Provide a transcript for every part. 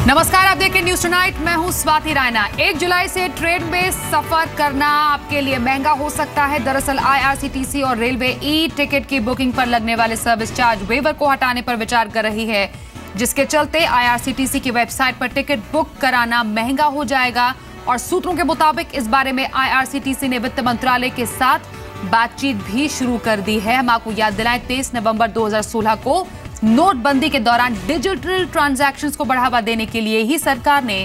नमस्कार, आप देख रहे हैं न्यूज टुनाइट। मैं हूं स्वाति रायना। 1 जुलाई से ट्रेन में सफर करना आपके लिए महंगा हो सकता है। दरअसल आईआरसीटीसी और रेलवे ई टिकट की बुकिंग पर लगने वाले सर्विस चार्ज वेवर को हटाने पर विचार कर रही है, जिसके चलते आईआरसीटीसी की वेबसाइट पर टिकट बुक कराना महंगा हो जाएगा। और सूत्रों के मुताबिक इस बारे में आईआरसीटीसी ने वित्त मंत्रालय के साथ बातचीत भी शुरू कर दी है। हम आपको याद दिलाएं, 23 नवंबर 2016 को नोटबंदी के दौरान डिजिटल ट्रांजैक्शंस को बढ़ावा देने के लिए ही सरकार ने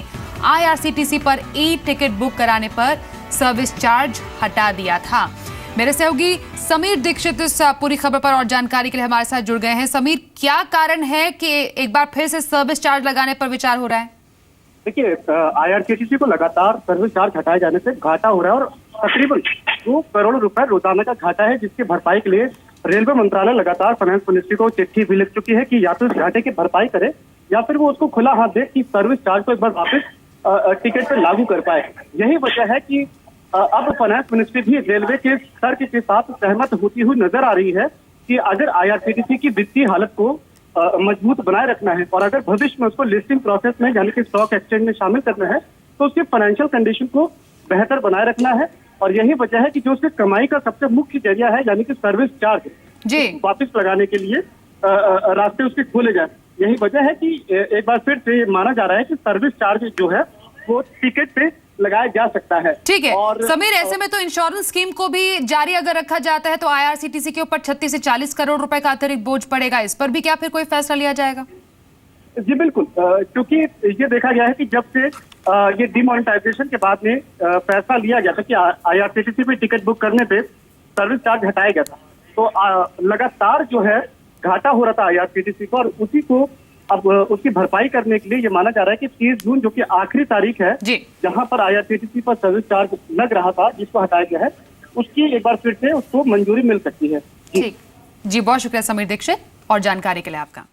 आईआरसीटीसी पर ई टिकट बुक कराने पर सर्विस चार्ज हटा दिया था। मेरे सहयोगी समीर दीक्षित इस पूरी खबर पर और जानकारी के लिए हमारे साथ जुड़ गए हैं। समीर, क्या कारण है कि एक बार फिर से सर्विस चार्ज लगाने पर विचार हो रहा है? देखिए, आईआरसीटीसी को लगातार सर्विस चार्ज हटाए जाने से घाटा हो रहा है और तकरीबन 2 करोड़ रुपए रोजाना का घाटा है, जिसकी भरपाई के लिए रेलवे मंत्रालय लगातार फाइनेंस मिनिस्ट्री को चिट्ठी भी लिख चुकी है कि या तो इस घाटे की भरपाई करे या फिर वो उसको खुला हाथ दे कि सर्विस चार्ज को एक बार वापस टिकट पे लागू कर पाए। यही वजह है कि अब फाइनेंस मिनिस्ट्री भी रेलवे के तर्क के साथ सहमत होती हुई नजर आ रही है कि अगर आईआरसीटीसी की वित्तीय हालत को मजबूत बनाए रखना है और अगर भविष्य में उसको लिस्टिंग प्रोसेस में यानी कि स्टॉक एक्सचेंज में शामिल करना है तो उसकी फाइनेंशियल कंडीशन को बेहतर बनाए रखना है। और यही वजह है कि जो उसकी कमाई का सबसे मुख्य जरिया है यानी कि सर्विस चार्ज जी वापस लगाने के लिए रास्ते उसके खोले जाए। यही वजह है कि एक बार फिर से माना जा रहा है कि सर्विस चार्ज जो है वो टिकट पे लगाया जा सकता है। ठीक है। और समीर, ऐसे में तो इंश्योरेंस स्कीम को भी जारी अगर रखा जाता है तो आईआरसीटीसी के ऊपर 36 से 40 करोड़ रुपए का अतिरिक्त बोझ पड़ेगा। इस पर भी क्या फिर कोई फैसला लिया जाएगा? जी बिल्कुल, क्योंकि ये देखा गया है कि जब से ये डिमोनेटाइजेशन के बाद में फैसला लिया गया था कि आईआरसीटीसी पे टिकट बुक करने पे सर्विस चार्ज हटाया गया था, तो लगातार जो है घाटा हो रहा था आईआरसीटीसी को और उसी को अब उसकी भरपाई करने के लिए ये माना जा रहा है कि 30 जून जो कि आखिरी तारीख है जहां पर आईआरसीटीसी पर सर्विस चार्ज लग रहा था, जिसको हटाया गया है, उसकी एक बार फिर से उसको मंजूरी मिल सकती है। ठीक जी, बहुत शुक्रिया समीर दीक्षित और जानकारी के लिए आपका।